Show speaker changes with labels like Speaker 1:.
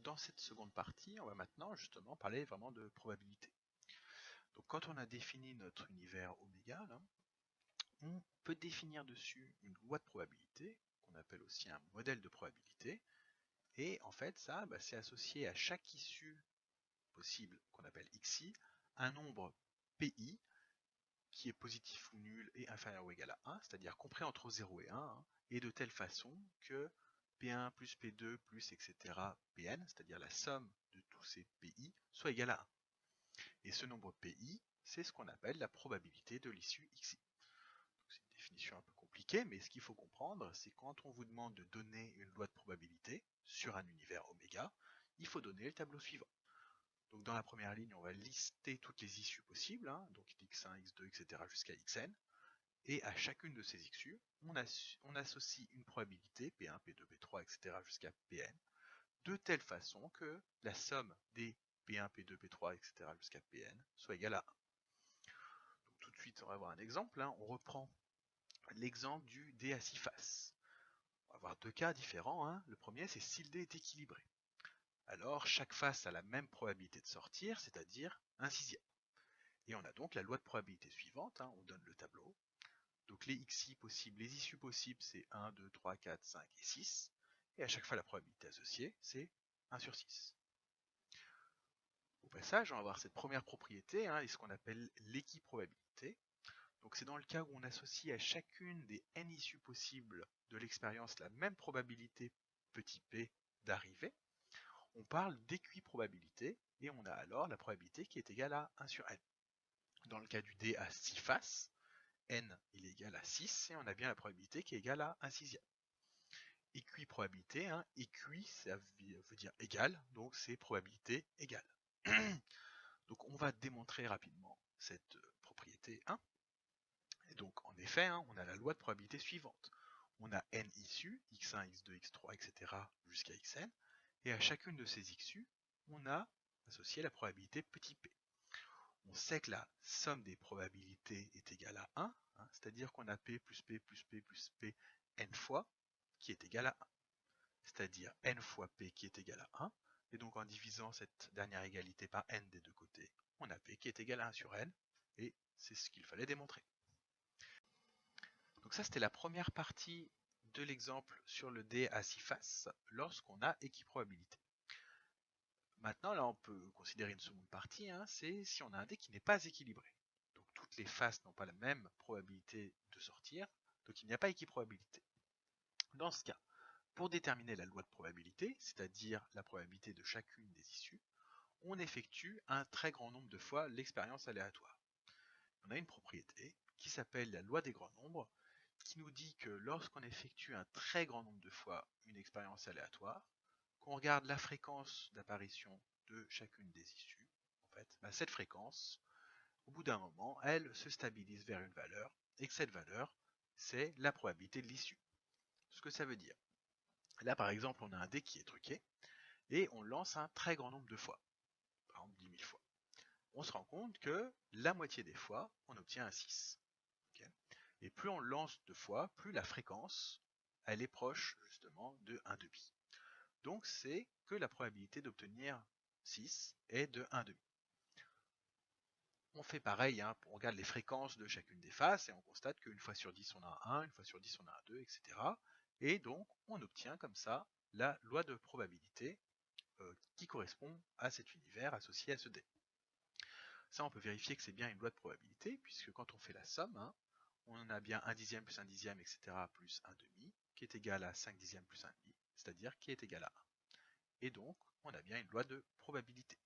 Speaker 1: dans cette seconde partie, on va maintenant justement parler vraiment de probabilité. Donc quand on a défini notre univers oméga, là, on peut définir dessus une loi de probabilité, qu'on appelle aussi un modèle de probabilité, et en fait ça, c'est associé à chaque issue possible, qu'on appelle xi, un nombre pi, qui est positif ou nul et inférieur ou égal à 1, c'est-à-dire compris entre 0 et 1, et de telle façon que P1 plus P2 plus etc. Pn, c'est-à-dire la somme de tous ces PI, soit égale à 1. Et ce nombre PI, c'est ce qu'on appelle la probabilité de l'issue XI. C'est une définition un peu compliquée, mais ce qu'il faut comprendre, c'est quand on vous demande de donner une loi de probabilité sur un univers oméga, il faut donner le tableau suivant. Donc dans la première ligne, on va lister toutes les issues possibles, donc x1, x2, etc. jusqu'à xn. Et à chacune de ces issues, on associe une probabilité, P1, P2, P3, etc. jusqu'à Pn, de telle façon que la somme des P1, P2, P3, etc. jusqu'à Pn soit égale à 1. Donc tout de suite, on va voir un exemple. On reprend l'exemple du dé à 6 faces. On va avoir deux cas différents. Le premier, c'est si le dé est équilibré. Alors, chaque face a la même probabilité de sortir, c'est-à-dire 1/6. Et on a donc la loi de probabilité suivante, on donne le tableau. Donc les xi possibles, les issues possibles, c'est 1, 2, 3, 4, 5 et 6. Et à chaque fois, la probabilité associée, c'est 1 sur 6. Au passage, on va voir cette première propriété, et ce qu'on appelle l'équiprobabilité. Donc c'est dans le cas où on associe à chacune des n issues possibles de l'expérience la même probabilité petit p d'arrivée. On parle d'équiprobabilité et on a alors la probabilité qui est égale à 1 sur n. Dans le cas du dé à 6 faces, n il est égal à 6 et on a bien la probabilité qui est égale à 1/6. Équiprobabilité, équi ça veut dire égal, donc c'est probabilité égale. Donc on va démontrer rapidement cette propriété 1. Et donc en effet, on a la loi de probabilité suivante. On a n issues, x1, x2, x3, etc. jusqu'à xn, et à chacune de ces issues, on a associé la probabilité petit p. On sait que la somme des probabilités est égale à 1, c'est-à-dire qu'on a p plus p plus p plus p n fois, qui est égal à 1. C'est-à-dire n fois p qui est égal à 1, et donc en divisant cette dernière égalité par n des deux côtés, on a p qui est égal à 1 sur n, et c'est ce qu'il fallait démontrer. Donc ça, c'était la première partie de l'exemple sur le dé à 6 faces lorsqu'on a équiprobabilité. Maintenant, là, on peut considérer une seconde partie, c'est si on a un dé qui n'est pas équilibré. Donc toutes les faces n'ont pas la même probabilité de sortir, donc il n'y a pas équiprobabilité. Dans ce cas, pour déterminer la loi de probabilité, c'est-à-dire la probabilité de chacune des issues, on effectue un très grand nombre de fois l'expérience aléatoire. On a une propriété qui s'appelle la loi des grands nombres, qui nous dit que lorsqu'on effectue un très grand nombre de fois une expérience aléatoire, qu'on regarde la fréquence d'apparition de chacune des issues, en fait, cette fréquence, au bout d'un moment, elle se stabilise vers une valeur, et que cette valeur, c'est la probabilité de l'issue. Ce que ça veut dire. Là, par exemple, on a un dé qui est truqué, et on lance un très grand nombre de fois, par exemple 10 000 fois. On se rend compte que la moitié des fois, on obtient un 6. Okay, et plus on lance de fois, plus la fréquence, elle est proche justement de 1/2. Donc c'est que la probabilité d'obtenir 6 est de 1/2. On fait pareil, on regarde les fréquences de chacune des faces et on constate qu'une fois sur 10 on a un 1, une fois sur 10 on a un 2, etc. Et donc on obtient comme ça la loi de probabilité qui correspond à cet univers associé à ce dé. Ça, on peut vérifier que c'est bien une loi de probabilité, puisque quand on fait la somme, on a bien 1 dixième plus 1 dixième, etc. plus 1/2, qui est égal à 5 dixièmes plus 1/2, c'est-à-dire qui est égal à 1. Et donc, on a bien une loi de probabilité.